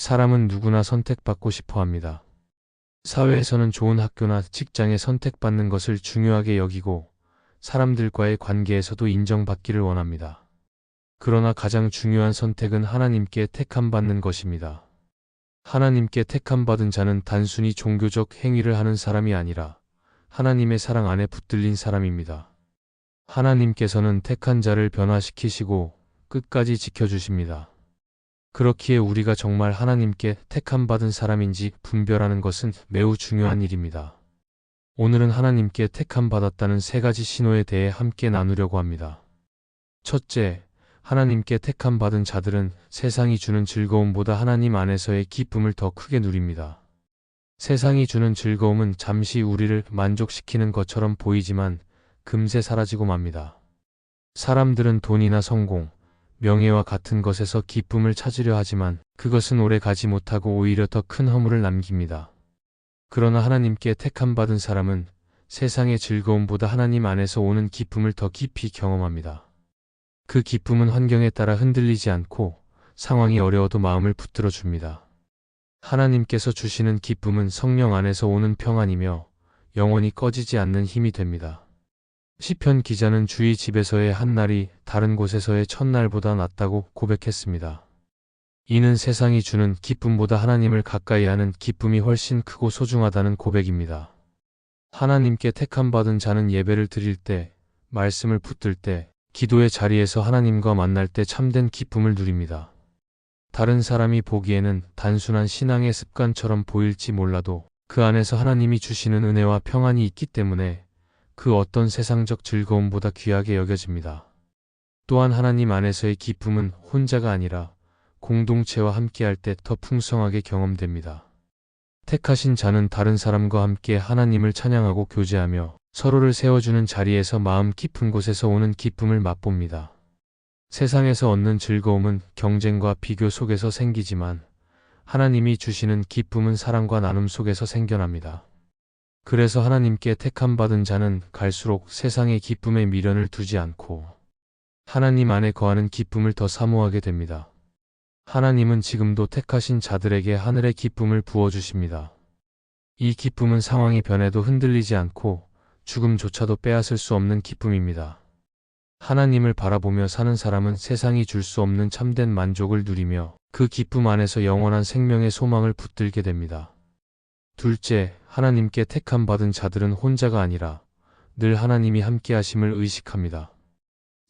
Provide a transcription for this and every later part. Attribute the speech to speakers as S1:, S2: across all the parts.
S1: 사람은 누구나 선택받고 싶어 합니다. 사회에서는 좋은 학교나 직장에 선택받는 것을 중요하게 여기고 사람들과의 관계에서도 인정받기를 원합니다. 그러나 가장 중요한 선택은 하나님께 택함받는 것입니다. 하나님께 택함받은 자는 단순히 종교적 행위를 하는 사람이 아니라 하나님의 사랑 안에 붙들린 사람입니다. 하나님께서는 택한 자를 변화시키시고 끝까지 지켜주십니다. 그렇기에 우리가 정말 하나님께 택함받은 사람인지 분별하는 것은 매우 중요한 일입니다. 오늘은 하나님께 택함받았다는 세 가지 신호에 대해 함께 나누려고 합니다. 첫째, 하나님께 택함받은 자들은 세상이 주는 즐거움보다 하나님 안에서의 기쁨을 더 크게 누립니다. 세상이 주는 즐거움은 잠시 우리를 만족시키는 것처럼 보이지만 금세 사라지고 맙니다. 사람들은 돈이나 성공, 명예와 같은 것에서 기쁨을 찾으려 하지만 그것은 오래 가지 못하고 오히려 더 큰 허물을 남깁니다. 그러나 하나님께 택함받은 사람은 세상의 즐거움보다 하나님 안에서 오는 기쁨을 더 깊이 경험합니다. 그 기쁨은 환경에 따라 흔들리지 않고 상황이 어려워도 마음을 붙들어 줍니다. 하나님께서 주시는 기쁨은 성령 안에서 오는 평안이며 영원히 꺼지지 않는 힘이 됩니다. 시편 기자는 주의 집에서의 한 날이 다른 곳에서의 첫날보다 낫다고 고백했습니다. 이는 세상이 주는 기쁨보다 하나님을 가까이 하는 기쁨이 훨씬 크고 소중하다는 고백입니다. 하나님께 택함받은 자는 예배를 드릴 때, 말씀을 붙들 때, 기도의 자리에서 하나님과 만날 때 참된 기쁨을 누립니다. 다른 사람이 보기에는 단순한 신앙의 습관처럼 보일지 몰라도 그 안에서 하나님이 주시는 은혜와 평안이 있기 때문에 그 어떤 세상적 즐거움보다 귀하게 여겨집니다. 또한 하나님 안에서의 기쁨은 혼자가 아니라 공동체와 함께할 때 더 풍성하게 경험됩니다. 택하신 자는 다른 사람과 함께 하나님을 찬양하고 교제하며 서로를 세워주는 자리에서 마음 깊은 곳에서 오는 기쁨을 맛봅니다. 세상에서 얻는 즐거움은 경쟁과 비교 속에서 생기지만 하나님이 주시는 기쁨은 사랑과 나눔 속에서 생겨납니다. 그래서 하나님께 택함받은 자는 갈수록 세상의 기쁨에 미련을 두지 않고 하나님 안에 거하는 기쁨을 더 사모하게 됩니다. 하나님은 지금도 택하신 자들에게 하늘의 기쁨을 부어주십니다. 이 기쁨은 상황이 변해도 흔들리지 않고 죽음조차도 빼앗을 수 없는 기쁨입니다. 하나님을 바라보며 사는 사람은 세상이 줄 수 없는 참된 만족을 누리며 그 기쁨 안에서 영원한 생명의 소망을 붙들게 됩니다. 둘째, 하나님께 택함받은 자들은 혼자가 아니라 늘 하나님이 함께 하심을 의식합니다.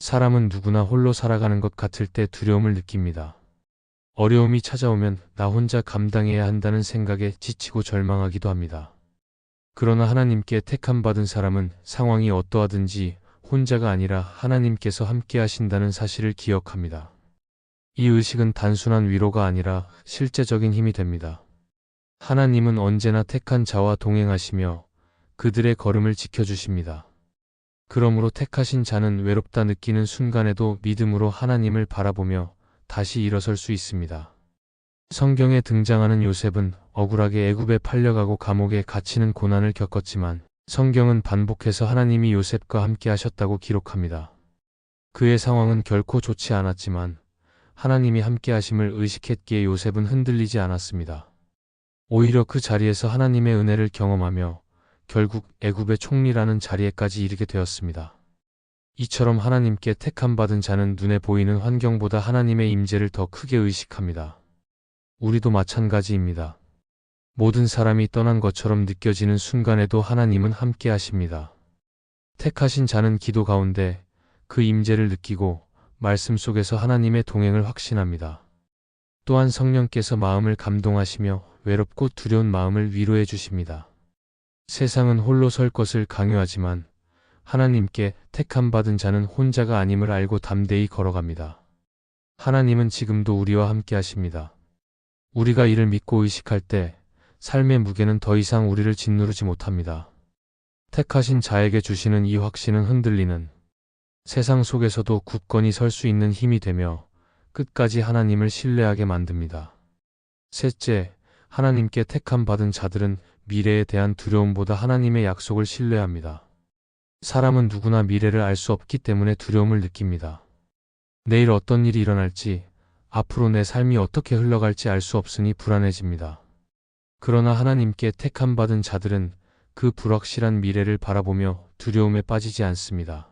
S1: 사람은 누구나 홀로 살아가는 것 같을 때 두려움을 느낍니다. 어려움이 찾아오면 나 혼자 감당해야 한다는 생각에 지치고 절망하기도 합니다. 그러나 하나님께 택함받은 사람은 상황이 어떠하든지 혼자가 아니라 하나님께서 함께 하신다는 사실을 기억합니다. 이 의식은 단순한 위로가 아니라 실제적인 힘이 됩니다. 하나님은 언제나 택한 자와 동행하시며 그들의 걸음을 지켜주십니다. 그러므로 택하신 자는 외롭다 느끼는 순간에도 믿음으로 하나님을 바라보며 다시 일어설 수 있습니다. 성경에 등장하는 요셉은 억울하게 애굽에 팔려가고 감옥에 갇히는 고난을 겪었지만 성경은 반복해서 하나님이 요셉과 함께 하셨다고 기록합니다. 그의 상황은 결코 좋지 않았지만 하나님이 함께 하심을 의식했기에 요셉은 흔들리지 않았습니다. 오히려 그 자리에서 하나님의 은혜를 경험하며 결국 애굽의 총리라는 자리에까지 이르게 되었습니다. 이처럼 하나님께 택함받은 자는 눈에 보이는 환경보다 하나님의 임재를 더 크게 의식합니다. 우리도 마찬가지입니다. 모든 사람이 떠난 것처럼 느껴지는 순간에도 하나님은 함께 하십니다. 택하신 자는 기도 가운데 그 임재를 느끼고 말씀 속에서 하나님의 동행을 확신합니다. 또한 성령께서 마음을 감동하시며 외롭고 두려운 마음을 위로해 주십니다. 세상은 홀로 설 것을 강요하지만 하나님께 택함받은 자는 혼자가 아님을 알고 담대히 걸어갑니다. 하나님은 지금도 우리와 함께 하십니다. 우리가 이를 믿고 의식할 때 삶의 무게는 더 이상 우리를 짓누르지 못합니다. 택하신 자에게 주시는 이 확신은 흔들리는 세상 속에서도 굳건히 설 수 있는 힘이 되며 끝까지 하나님을 신뢰하게 만듭니다. 셋째, 하나님께 택함받은 자들은 미래에 대한 두려움보다 하나님의 약속을 신뢰합니다. 사람은 누구나 미래를 알 수 없기 때문에 두려움을 느낍니다. 내일 어떤 일이 일어날지, 앞으로 내 삶이 어떻게 흘러갈지 알 수 없으니 불안해집니다. 그러나 하나님께 택함받은 자들은 그 불확실한 미래를 바라보며 두려움에 빠지지 않습니다.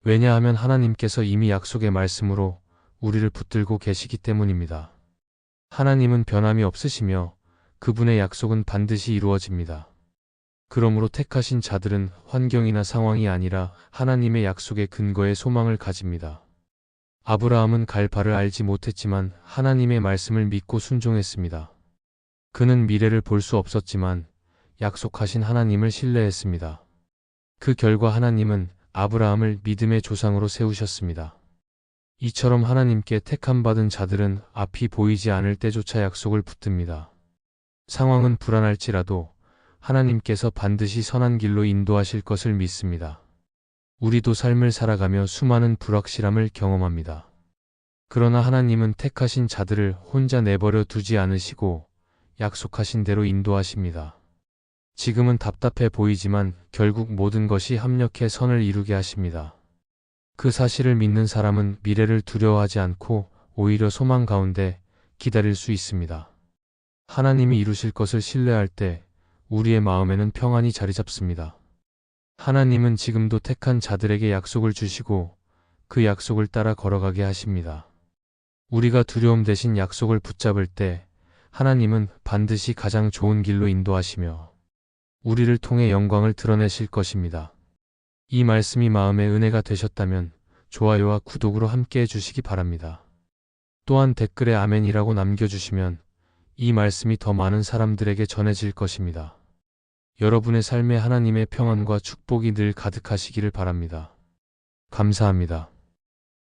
S1: 왜냐하면 하나님께서 이미 약속의 말씀으로 우리를 붙들고 계시기 때문입니다. 하나님은 변함이 없으시며 그분의 약속은 반드시 이루어집니다. 그러므로 택하신 자들은 환경이나 상황이 아니라 하나님의 약속의 근거에 소망을 가집니다. 아브라함은 갈 바를 알지 못했지만 하나님의 말씀을 믿고 순종했습니다. 그는 미래를 볼 수 없었지만 약속하신 하나님을 신뢰했습니다. 그 결과 하나님은 아브라함을 믿음의 조상으로 세우셨습니다. 이처럼 하나님께 택함받은 자들은 앞이 보이지 않을 때조차 약속을 붙듭니다. 상황은 불안할지라도 하나님께서 반드시 선한 길로 인도하실 것을 믿습니다. 우리도 삶을 살아가며 수많은 불확실함을 경험합니다. 그러나 하나님은 택하신 자들을 혼자 내버려 두지 않으시고 약속하신 대로 인도하십니다. 지금은 답답해 보이지만 결국 모든 것이 합력해 선을 이루게 하십니다. 그 사실을 믿는 사람은 미래를 두려워하지 않고 오히려 소망 가운데 기다릴 수 있습니다. 하나님이 이루실 것을 신뢰할 때 우리의 마음에는 평안이 자리 잡습니다. 하나님은 지금도 택한 자들에게 약속을 주시고 그 약속을 따라 걸어가게 하십니다. 우리가 두려움 대신 약속을 붙잡을 때 하나님은 반드시 가장 좋은 길로 인도하시며 우리를 통해 영광을 드러내실 것입니다. 이 말씀이 마음의 은혜가 되셨다면 좋아요와 구독으로 함께 해주시기 바랍니다. 또한 댓글에 아멘이라고 남겨주시면 이 말씀이 더 많은 사람들에게 전해질 것입니다. 여러분의 삶에 하나님의 평안과 축복이 늘 가득하시기를 바랍니다. 감사합니다.